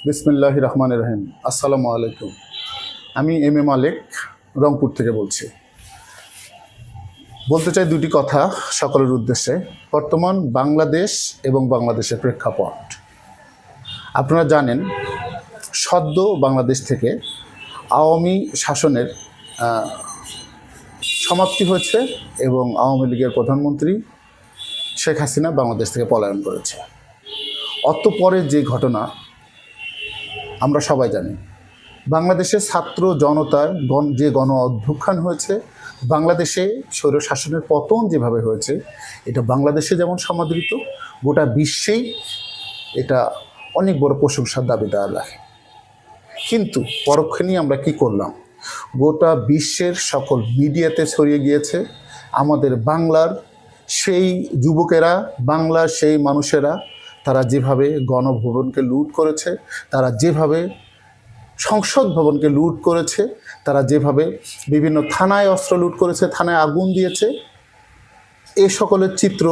বিসমিল্লাহির রহমানির রহিম। আসসালামু আলাইকুম। আমি এম এ মালিক, রংপুর থেকে বলছি। বলতে চাই দুটি কথা সকলের উদ্দেশ্যে। বর্তমান বাংলাদেশ এবং বাংলাদেশের প্রেক্ষাপট। আপনারা জানেন, সদ্য বাংলাদেশ থেকে আওয়ামী শাসনের সমাপ্তি হয়েছে এবং আওয়ামী লীগের প্রধানমন্ত্রী শেখ হাসিনা বাংলাদেশ থেকে পলায়ন করেছে। অতঃপরে যে ঘটনা আমরা সবাই জানি, বাংলাদেশের ছাত্র জনতার যে গণ অভ্যুত্থান হয়েছে, বাংলাদেশে স্বৈর শাসনের পতন যেভাবে হয়েছে, এটা বাংলাদেশে যেমন সমাদৃত, গোটা বিশ্বেই এটা অনেক বড় প্রশংসার দাবিদার রাখে। কিন্তু পরোক্ষে নিয়ে আমরা কি করলাম? গোটা বিশ্বের সকল মিডিয়াতে ছড়িয়ে গিয়েছে আমাদের বাংলার সেই যুবকেরা, বাংলার সেই মানুষেরা, তারা যেভাবে গণভবনকে লুট করেছে, তারা যেভাবে সংসদ ভবনকে লুট করেছে, তারা যেভাবে বিভিন্ন থানায় অস্ত্র লুট করেছে, থানায় আগুন দিয়েছে, এ সকলের চিত্র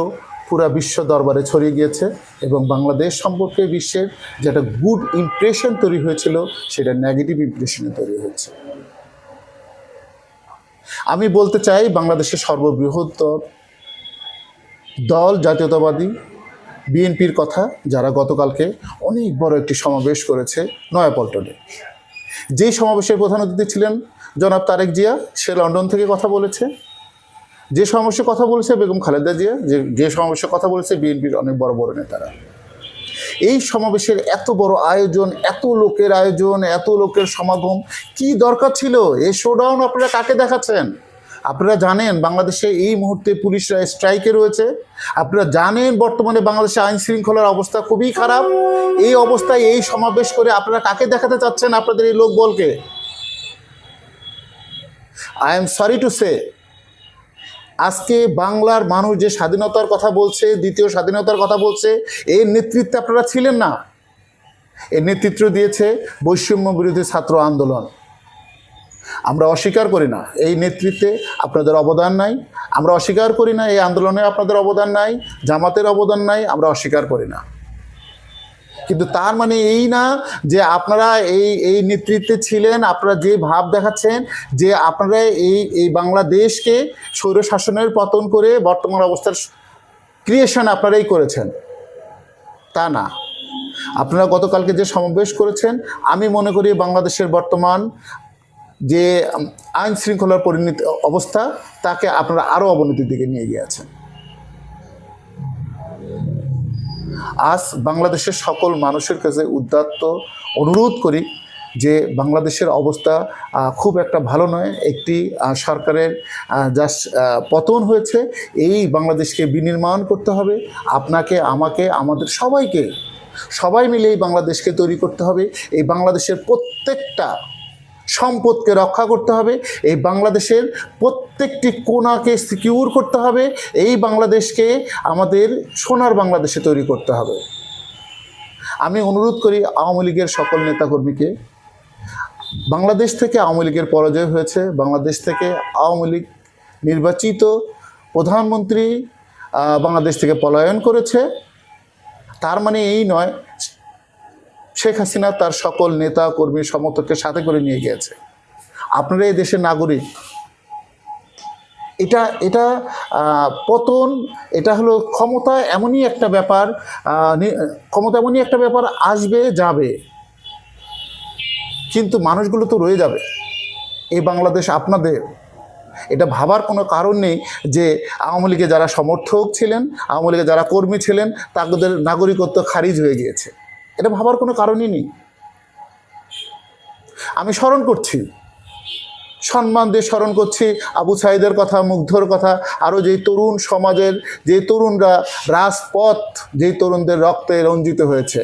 পুরা বিশ্ব দরবারে ছড়িয়ে গিয়েছে এবং বাংলাদেশ সম্পর্কে বিশ্বের যেটা গুড ইমপ্রেশন তৈরি হয়েছিল, সেটা নেগেটিভ ইমপ্রেশনে তৈরি হয়েছে। আমি বলতে চাই, বাংলাদেশের সর্ববৃহত্তর দল জাতীয়তাবাদী বিএনপির কথা, যারা গতকালকে অনেক বড় একটি সমাবেশ করেছে নয়াপল্টনে। যেই সমাবেশের প্রধান অতিথি ছিলেন জনাব তারেক জিয়া, সে লন্ডন থেকে কথা বলেছে। যে সমাবেশে কথা বলেছে বেগম খালেদা জিয়া, যে সমাবেশে কথা বলেছে বিএনপির অনেক বড় বড় নেতারা। এই সমাবেশের এত বড় আয়োজন, এত লোকের আয়োজন, এত লোকের সমাগম কি দরকার ছিল? এই শোডাউন আপনারা কাকে দেখাচ্ছেন? আপনারা জানেন বাংলাদেশে এই মুহূর্তে পুলিশরা স্ট্রাইকে রয়েছে। আপনারা জানেন বর্তমানে বাংলাদেশে আইন শৃঙ্খলার অবস্থা খুবই খারাপ। এই অবস্থায় এই সমাবেশ করে আপনারা কাকে দেখাতে চাচ্ছেন আপনাদের এই লোকবলকে? I am sorry to say, আজকে বাংলার মানুষ যে স্বাধীনতার কথা বলছে, দ্বিতীয় স্বাধীনতার কথা বলছে, এই নেতৃত্বে আপনারা ছিলেন না। এই নেতৃত্ব দিয়েছে বৈষম্য বিরোধী ছাত্র আন্দোলন। আমরা অস্বীকার করি না এই নেতৃত্বে আপনাদের অবদান নাই, আমরা অস্বীকার করি না এই আন্দোলনে আপনাদের অবদান নাই, জামাতের অবদান নাই, আমরা অস্বীকার করি না। কিন্তু তার মানে এই না যে আপনারা এই নেতৃত্বে ছিলেন, আপনারা যে ভাব দেখাচ্ছেন যে আপনারা এই বাংলাদেশকে স্বৈর শাসনের পতন করে বর্তমান অবস্থার ক্রিয়েশন আপনারাই করেছেন, তা না। আপনারা গতকালকে যে সমাবেশ করেছেন, আমি মনে করি বাংলাদেশের বর্তমান যে আইন শৃঙ্খলার পরিণতি অবস্থা, তাকে আপনারা আরও অবনতির দিকে নিয়ে গিয়েছেন। আজ বাংলাদেশের সকল মানুষের কাছে উদাত্ত অনুরোধ করি যে বাংলাদেশের অবস্থা খুব একটা ভালো নয়। একটি সরকারের জাস্ট পতন হয়েছে, এই বাংলাদেশকে বিনির্মাণ করতে হবে। আপনাকে, আমাকে, আমাদের সবাইকে, সবাই মিলে এই বাংলাদেশকে তৈরি করতে হবে। এই বাংলাদেশের প্রত্যেকটা সম্পদকে রক্ষা করতে হবে, এই বাংলাদেশের প্রত্যেকটি কোণাকে সিকিউর করতে হবে, এই বাংলাদেশকে আমাদের সোনার বাংলাদেশে তৈরি করতে হবে। আমি অনুরোধ করি আওয়ামী লীগের সকল নেতাকর্মীকে, বাংলাদেশ থেকে আওয়ামী লীগের পরাজয় হয়েছে, বাংলাদেশ থেকে আওয়ামী লীগ নির্বাচিত প্রধানমন্ত্রী বাংলাদেশ থেকে পলায়ন করেছে। তার মানে এই নয় শেখ হাসিনা তার সকল নেতা কর্মী সমর্থককে সাথে করে নিয়ে গিয়েছে। আপনারা এই দেশের নাগরিক। এটা পতন, এটা হলো ক্ষমতা এমনই একটা ব্যাপার, ক্ষমতা এমনই একটা ব্যাপার, আসবে যাবে, কিন্তু মানুষগুলো তো রয়ে যাবে। এই বাংলাদেশ আপনাদের। এটা ভাবার কোনো কারণ নেই যে আওয়ামী লীগে যারা সমর্থক ছিলেন, আওয়ামী লীগে যারা কর্মী ছিলেন, তাদের নাগরিকত্ব খারিজ হয়ে গিয়েছে। এটা ভাবার কোনো কারণই নেই। আমি স্মরণ করছি, সম্মান দিয়ে স্মরণ করছি আবু সাঈদের কথা, মুগ্ধর কথা, আরও যেই তরুণ সমাজের যে তরুণরা রাজপথ, যেই তরুণদের রক্তে রঞ্জিত হয়েছে।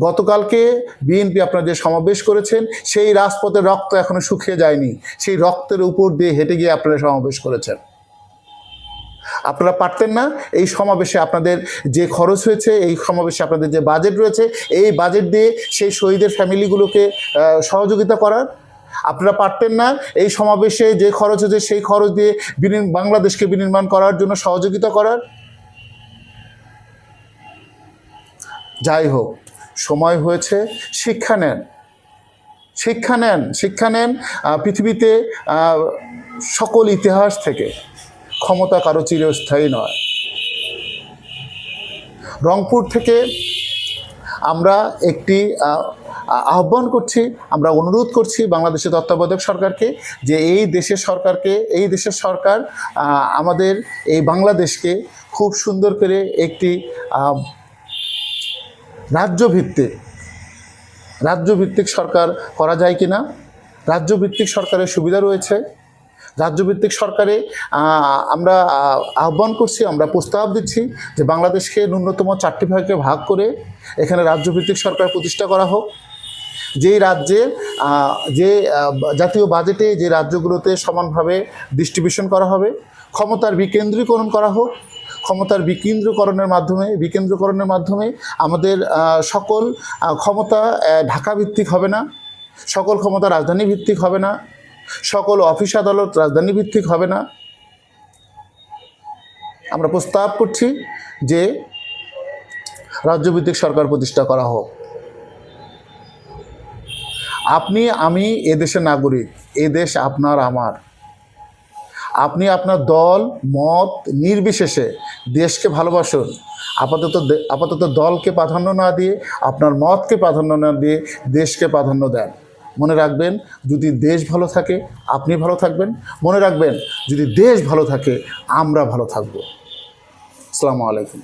গতকালকে বিএনপি আপনারা যে সমাবেশ করেছেন, সেই রাজপথের রক্ত এখনো শুকিয়ে যায়নি। সেই রক্তের উপর দিয়ে হেঁটে গিয়ে আপনারা সমাবেশ করেছেন। আপনারা পারতেন না এই সমাবেশে আপনাদের যে খরচ হয়েছে, এই সমাবেশে আপনাদের যে বাজেট রয়েছে, এই বাজেট দিয়ে সেই শহীদের ফ্যামিলিগুলোকে সহযোগিতা করার? আপনারা পারতেন না এই সমাবেশে যে খরচ হয়েছে, সেই খরচ দিয়ে বাংলাদেশকে বিনির্মাণ করার জন্য সহযোগিতা করার? যাই হোক, সময় হয়েছে শিক্ষা নেন, শিক্ষা নেন, শিক্ষা নেন। পৃথিবীতে সকল ইতিহাস থেকে ক্ষমতা কারো চিরস্থায়ী নয়। রংপুর থেকে আমরা একটি আহ্বান করছি, আমরা অনুরোধ করছি বাংলাদেশের তত্ত্বাবধায়ক সরকারকে যে এই দেশের সরকার আমাদের এই বাংলাদেশকে খুব সুন্দর করে একটি রাজ্যভিত্তিক সরকার করা যায় কিনা। রাজ্যভিত্তিক সরকারের সুবিধা রয়েছে। রাজ্যভিত্তিক সরকারে আমরা আহ্বান করছি, আমরা প্রস্তাব দিচ্ছি যে বাংলাদেশকে ন্যূনতম 4টি ভাগে ভাগ করে এখানে রাজ্যভিত্তিক সরকার প্রতিষ্ঠা করা হোক। যেই রাজ্যে জাতীয় বাজেটে যে রাজ্যগুলোতে সমানভাবে ডিস্ট্রিবিউশন করা হবে, ক্ষমতার বিকেন্দ্রীকরণ করা হোক। ক্ষমতার বিকেন্দ্রীকরণের মাধ্যমে আমাদের সকল ক্ষমতা ঢাকা ভিত্তিক হবে না, সকল ক্ষমতা রাজধানী ভিত্তিক হবে না, সকল অফিস আদালত রাজধানী ভিত্তিক হবে না। আমরা প্রস্তাব করছি যে রাজ্যভিত্তিক সরকার প্রতিষ্ঠা করা হোক। আপনি আমি এদেশের নাগরিক, এদেশ আপনার আমার। আপনি আপনার দল মত নির্বিশেষে দেশকে ভালোবাসুন। আপাতত দলকে প্রাধান্য না দিয়ে, আপনার মতকে প্রাধান্য না দিয়ে দেশকে প্রাধান্য দেন। মনে রাখবেন, যদি দেশ ভালো থাকে আপনি ভালো থাকবেন। মনে রাখবেন, যদি দেশ ভালো থাকে আমরা ভালো থাকব। আসসালামু আলাইকুম।